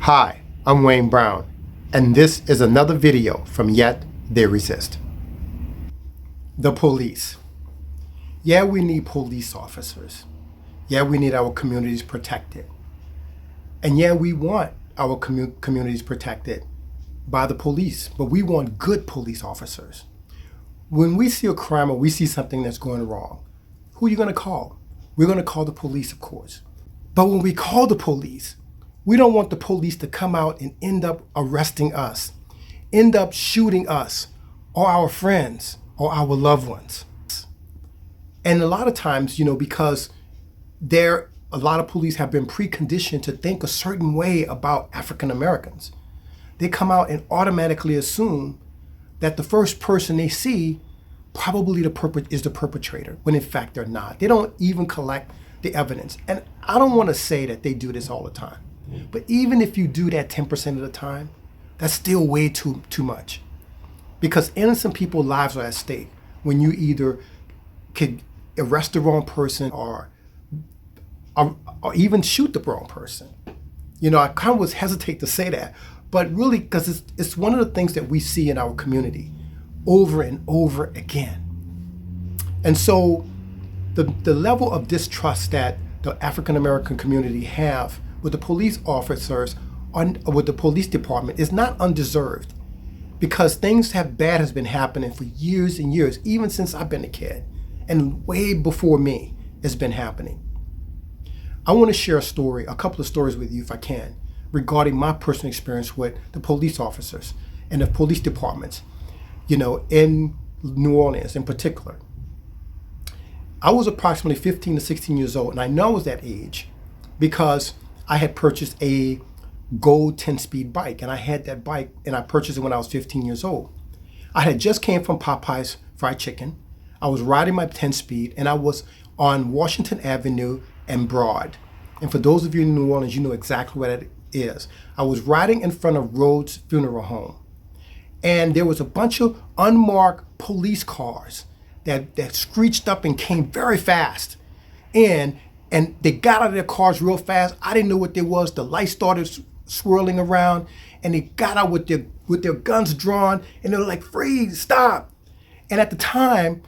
Hi, I'm Wayne Brown, and this is another video from Yet They Resist. The police. Yeah, we need police officers. Yeah, we need our communities protected. And yeah, we want our communities protected by the police, but we want good police officers. When we see a crime or we see something that's going wrong, who are you going to call? We're going to call the police, of course. But when we call the police, we don't want the police to come out and end up arresting us, end up shooting us or our friends or our loved ones. And a lot of times, because a lot of police have been preconditioned to think a certain way about African Americans. They come out and automatically assume that the first person they see probably is the perpetrator, when in fact they're not. They don't even collect the evidence. And I don't want to say that they do this all the time. But even if you do that 10% of the time, that's still way too much. Because innocent people's lives are at stake when you either could arrest the wrong person or even shoot the wrong person. I kind of hesitate to say that, but really because it's one of the things that we see in our community over and over again. And so the level of distrust that the African American community have with the police officers with the police department is not undeserved, because things bad has been happening for years and years, even since I've been a kid, and way before me it's been happening. I want to share a couple of stories with you, if I can, regarding my personal experience with the police officers and the police departments, in New Orleans in particular. I was approximately 15 to 16 years old, and I know I was that age because I had purchased a gold 10-speed bike, and I had that bike, and I purchased it when I was 15 years old. I had just came from Popeye's Fried Chicken. I was riding my 10-speed, and I was on Washington Avenue and Broad. And for those of you in New Orleans, you know exactly what it is. I was riding in front of Rhodes Funeral Home, and there was a bunch of unmarked police cars that screeched up and came very fast. And they got out of their cars real fast. I didn't know what there was. The lights started swirling around, and they got out with their guns drawn, and they were like, "Freeze, stop!" And at the time,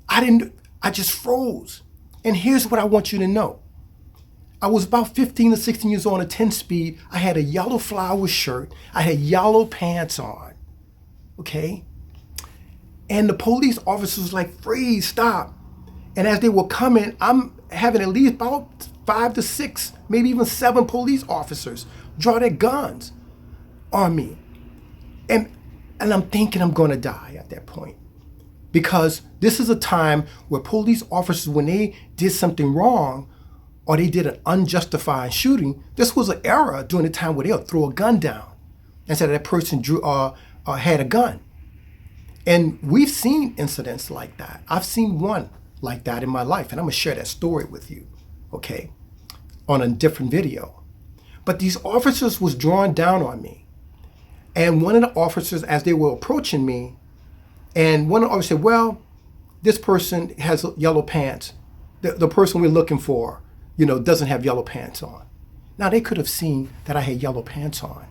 I just froze. And here's what I want you to know. I was about 15 to 16 years old on a 10-speed. I had a yellow flower shirt. I had yellow pants on, okay? And the police officer was like, "Freeze, stop." And as they were coming, I'm having at least about 5 to 6, maybe even 7 police officers draw their guns on me. And I'm thinking I'm gonna die at that point. Because this is a time where police officers, when they did something wrong or they did an unjustified shooting, this was an era during the time where they'll throw a gun down and say that person had a gun. And we've seen incidents like that. I've seen one like that in my life, and I'm gonna share that story with you, okay, on a different video. But these officers was drawing down on me. And one of the officers, as they were approaching me, and one of the officers said, "Well, this person has yellow pants. The person we're looking for, doesn't have yellow pants on." Now, they could have seen that I had yellow pants on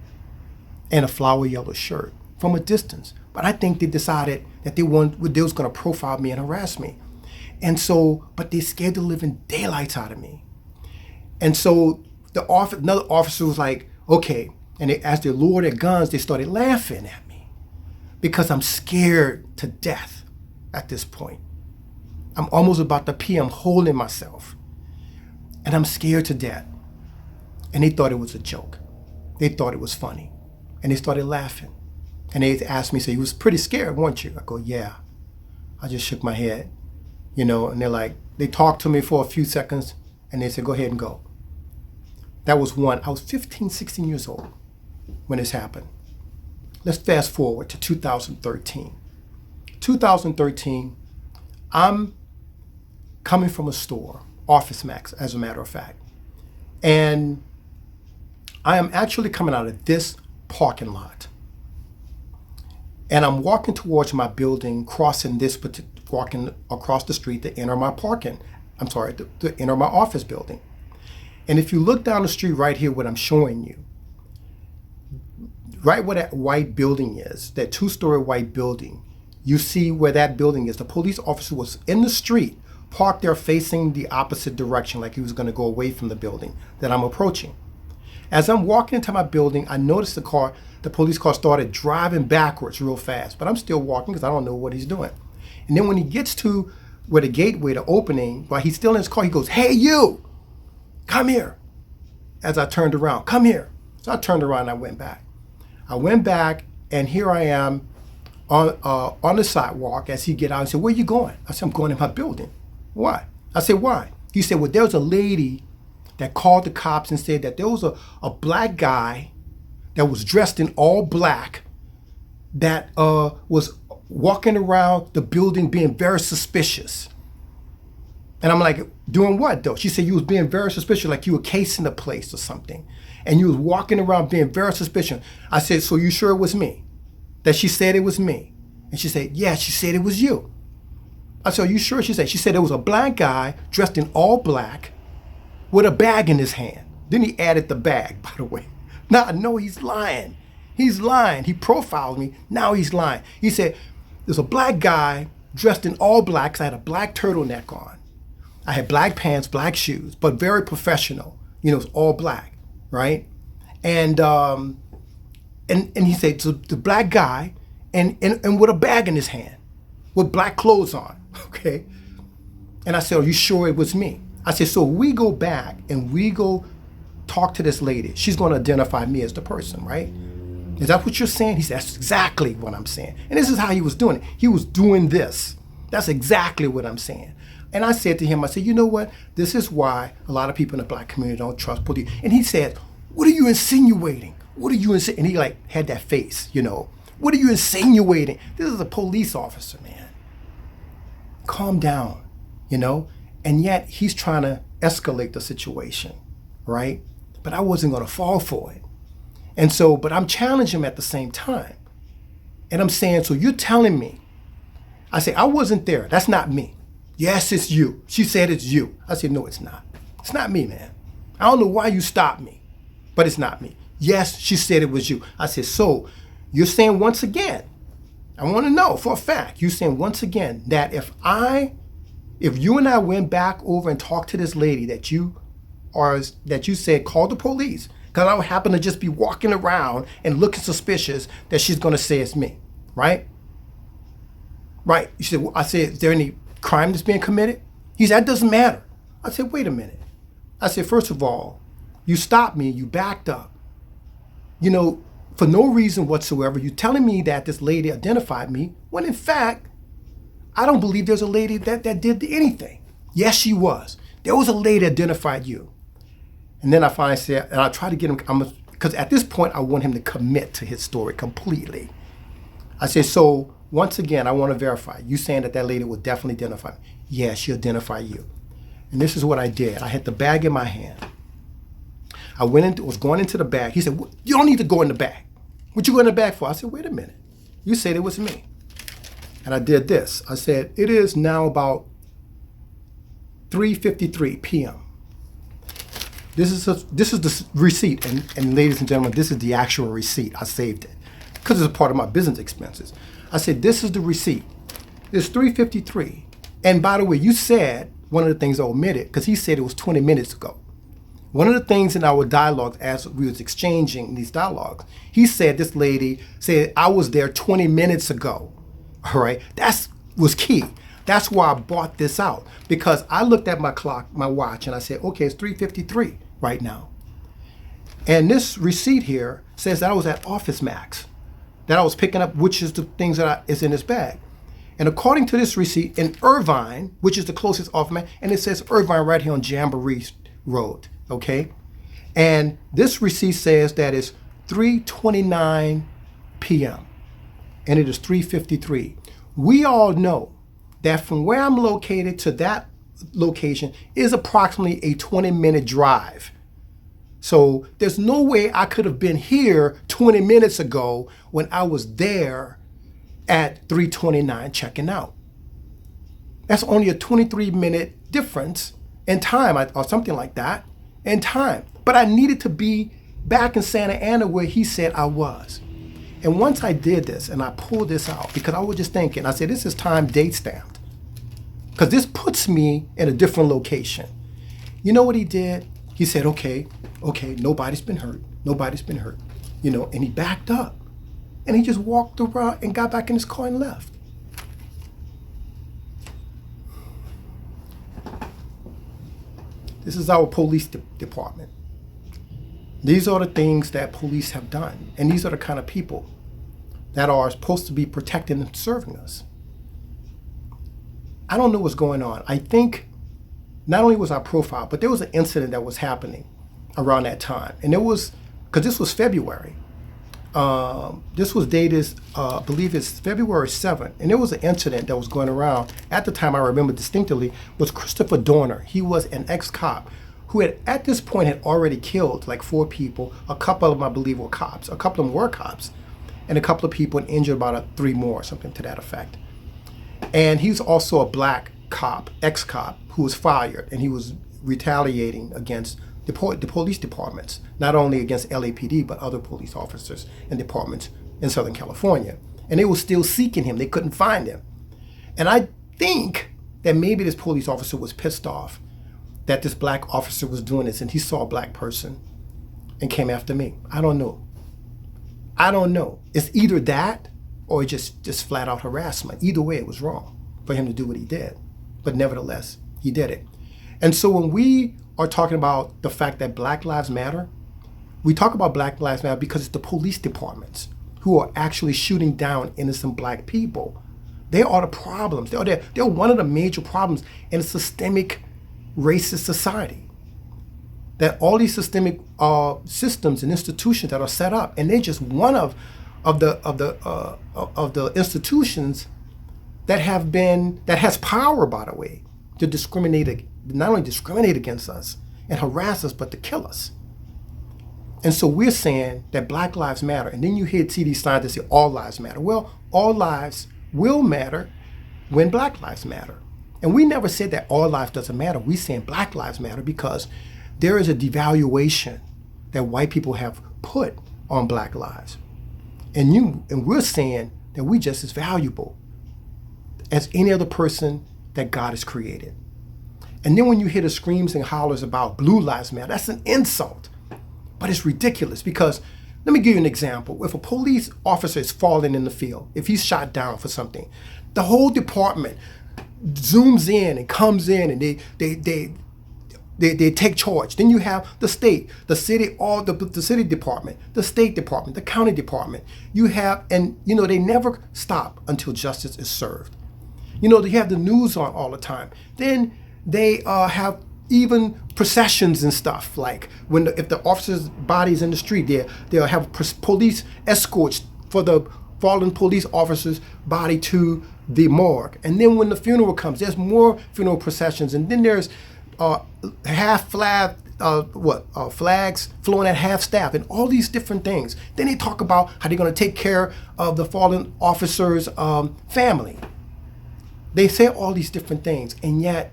and a flower yellow shirt from a distance. But I think they decided that they was going to profile me and harass me. And so, but they scared the living daylights out of me. And so another officer was like, "Okay." And as they lowered their guns, they started laughing at me because I'm scared to death at this point. I'm almost about to pee. I'm holding myself. And I'm scared to death. And they thought it was a joke. They thought it was funny. And they started laughing. And they asked me, "So you was pretty scared, weren't you?" I go, "Yeah." I just shook my head, and they're like, they talked to me for a few seconds, and they said, "Go ahead and go." That was one. I was 15, 16 years old when this happened. Let's fast forward to 2013. 2013, I'm coming from a store, Office Max, as a matter of fact. And I am actually coming out of this parking lot. And I'm walking towards my building, walking across the street to enter my to enter my office building. And if you look down the street right here, what I'm showing you, right where that white building is, that two-story white building, you see where that building is. The police officer was in the street, parked there facing the opposite direction, like he was going to go away from the building that I'm approaching. As I'm walking into my building, I noticed the police car started driving backwards real fast, but I'm still walking because I don't know what he's doing. And then when he gets to where the gateway, the opening, while he's still in his car, he goes, "Hey, you, come here." As I turned around, "Come here." So I turned around and I went back. And here I am on the sidewalk as he get out and said, "Where you going?" I said, "I'm going in my building." "Why?" I said, "Why?" He said, "Well, there was a lady that called the cops and said that there was a black guy that was dressed in all black that was walking around the building being very suspicious." And I'm like, "Doing what though?" She said, "You was being very suspicious, like you were casing the place or something. And you was walking around being very suspicious." I said, "So you sure it was me?" That she said it was me. And she said, "Yeah, she said it was you." I said, "Are you sure?" She said it was a black guy dressed in all black with a bag in his hand. Then he added the bag, by the way. Now I know he's lying. He's lying. He profiled me. Now he's lying. He said, "There's a black guy dressed in all black," 'cause I had a black turtleneck on. I had black pants, black shoes, but very professional. You know, it's all black, right? And he said, "So the black guy and with a bag in his hand, with black clothes on," okay? And I said, "Are you sure it was me?" I said, "So we go back and we go talk to this lady. She's going to identify me as the person, right?" "Is that what you're saying?" He said, "That's exactly what I'm saying." And this is how he was doing it. He was doing this. "That's exactly what I'm saying." And I said to him, I said, "You know what? This is why a lot of people in the black community don't trust police." And he said, "What are you insinuating? What are you insinuating?" And he like had that face, you know. "What are you insinuating? This is a police officer, man. Calm down, you know." And yet he's trying to escalate the situation, right? But I wasn't going to fall for it. And so, but I'm challenging him at the same time. And I'm saying, "So you're telling me," I say, "I wasn't there. That's not me." "Yes, it's you." She said, "It's you." I said, "No, it's not. It's not me, man. I don't know why you stopped me, but it's not me." "Yes, she said it was you." I said, "So you're saying once again, I want to know for a fact, you're saying once again that if you and I went back over and talked to this lady that you said called the police, because I would happen to just be walking around and looking suspicious, that she's going to say it's me, right?" "Right." She said, I said, "Is there any crime that's being committed?" He said, "That doesn't matter." I said, "Wait a minute." I said, "First of all, you stopped me, you backed up, you know, for no reason whatsoever. You're telling me that this lady identified me, when in fact, I don't believe there's a lady that did anything." "Yes, she was. There was a lady that identified you." And then I finally said, and I try to get him, because at this point, I want him to commit to his story completely. I said, "So once again, I want to verify. You saying that lady would definitely identify me?" "Yeah, she identified you." And this is what I did. I had the bag in my hand. I was going into the bag. He said, "You don't need to go in the bag. What you go in the bag for?" I said, "Wait a minute. You said it was me." And I did this. I said, "It is now about 3:53 p.m. This is the receipt, and ladies and gentlemen, this is the actual receipt. I saved it because it's a part of my business expenses. I said, "This is the receipt. It's 3:53. And by the way, you said," one of the things I omitted, because he said it was 20 minutes ago. One of the things in our dialogue, as we was exchanging these dialogues, he said this lady said, "I was there 20 minutes ago." All right, that was key. That's why I bought this out, because I looked at my clock, my watch, and I said, "Okay, it's 3:53 right now." And this receipt here says that I was at Office Max, that I was picking up, which is the things that is in this bag. And according to this receipt, in Irvine, which is the closest Office Max, and it says Irvine right here on Jamboree Road, okay? And this receipt says that it's 3:29 p.m. and it is 3:53. We all know that from where I'm located to that location is approximately a 20-minute drive. So there's no way I could have been here 20 minutes ago when I was there at 3:29 checking out. That's only a 23-minute difference in time, or something like that, in time. But I needed to be back in Santa Ana where he said I was. And once I did this and I pulled this out, because I was just thinking, I said, this is time date stamped. Because this puts me in a different location. You know what he did? He said, okay, nobody's been hurt. Nobody's been hurt. You know, and he backed up. And he just walked around and got back in his car and left. This is our police department. These are the things that police have done. And these are the kind of people that are supposed to be protecting and serving us. I don't know what's going on. I think not only was I profiled, but there was an incident that was happening around that time. And it was, because this was February. This was dated, I believe it's February 7th. And there was an incident that was going around. At the time, I remember distinctly, was Christopher Dorner. He was an ex-cop who had, at this point, had already killed like 4 people. A couple of them, I believe, were cops. A couple of them were cops. And a couple of people and injured about 3 more, something to that effect. And he's also a black cop, ex-cop, who was fired. And he was retaliating against the police departments, not only against LAPD, but other police officers and departments in Southern California. And they were still seeking him. They couldn't find him. And I think that maybe this police officer was pissed off that this black officer was doing this, and he saw a black person and came after me. I don't know. It's either that or just flat out harassment. Either way, it was wrong for him to do what he did. But nevertheless, he did it. And so when we are talking about the fact that Black Lives Matter, we talk about Black Lives Matter because it's the police departments who are actually shooting down innocent black people. They are the problems. They're one of the major problems in a systemic racist society. That all these systemic systems and institutions that are set up, and they're just one of the institutions that has power, by the way, to discriminate, not only discriminate against us and harass us, but to kill us. And so we're saying that Black Lives Matter, and then you see these signs that say all lives matter. Well, all lives will matter when Black Lives matter. And we never said that all lives doesn't matter. We're saying Black Lives matter because there is a devaluation that white people have put on Black lives. And we're saying that we just as valuable as any other person that God has created. And then when you hear the screams and hollers about Blue Lives Matter, that's an insult. But it's ridiculous because, let me give you an example. If a police officer is falling in the field, if he's shot down for something, the whole department zooms in and comes in and they take charge. Then you have the state, the city, the city department, the state department, the county department. You have, and they never stop until justice is served. They have the news on all the time. Then they have even processions and stuff, like if the officer's body's in the street, they'll have police escorts for the fallen police officer's body to the morgue. And then when the funeral comes, there's more funeral processions, and then there's flags flowing at half staff and all these different things. Then they talk about how they're going to take care of the fallen officer's family. They say all these different things, and yet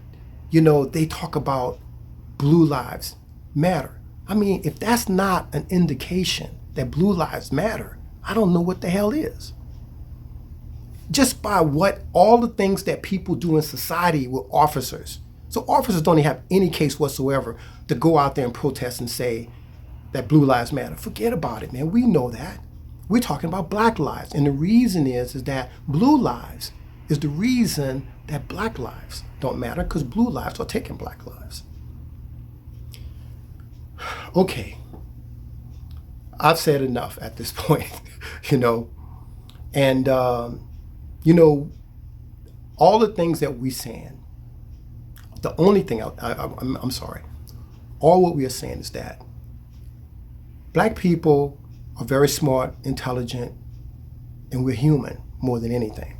they talk about Blue Lives Matter. I mean, if that's not an indication that Blue Lives Matter, I don't know what the hell is. Just by all the things that people do in society with officers. So officers don't even have any case whatsoever to go out there and protest and say that Blue Lives Matter. Forget about it, man. We know that. We're talking about Black lives. And the reason is that Blue lives is the reason that Black lives don't matter, because Blue lives are taking Black lives. Okay, I've said enough at this point, and all the things that we're saying, the only thing I'm sorry, all what we are saying is that Black people are very smart, intelligent, and we're human more than anything.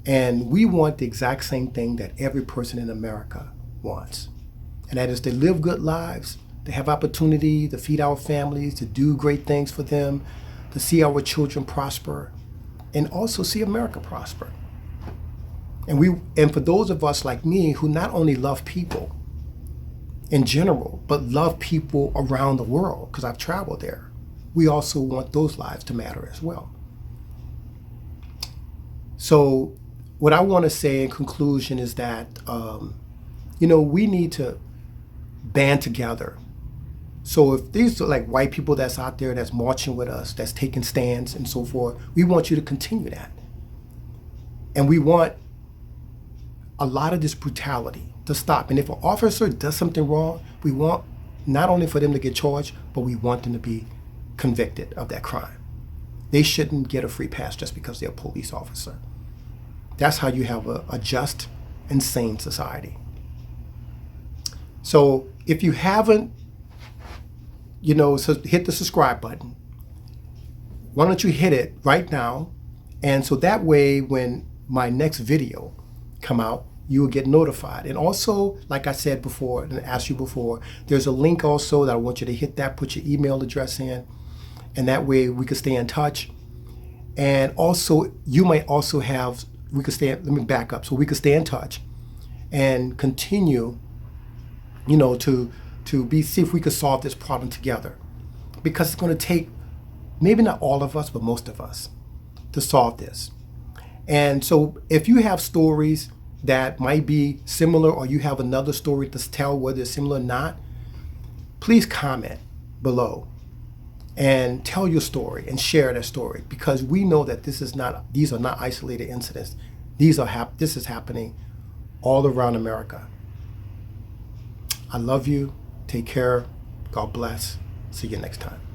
And we want the exact same thing that every person in America wants. And that is to live good lives, to have opportunity, to feed our families, to do great things for them, to see our children prosper, and also see America prosper. And for those of us like me who not only love people in general, but love people around the world, because I've traveled there, we also want those lives to matter as well. So what I want to say in conclusion is that, we need to band together. So if these are like white people that's out there that's marching with us, that's taking stands and so forth, we want you to continue that. And we want a lot of this brutality to stop. And if an officer does something wrong, we want not only for them to get charged, but we want them to be convicted of that crime. They shouldn't get a free pass just because they're a police officer. That's how you have a just and sane society. So if you haven't, so hit the subscribe button. Why don't you hit it right now? And so that way, when my next video come out, you will get notified. And also, like I said before, and asked you before, there's a link also that I want you to hit that, put your email address in, and that way we can stay in touch. And also, you might also let me back up, so we could stay in touch and continue, see if we could solve this problem together. Because it's going to take, maybe not all of us, but most of us, to solve this. And so if you have stories that might be similar, or you have another story to tell whether it's similar or not, please comment below and tell your story and share that story, because we know that these are not isolated incidents. This is happening all around America. I love you. Take care. God bless. See you next time.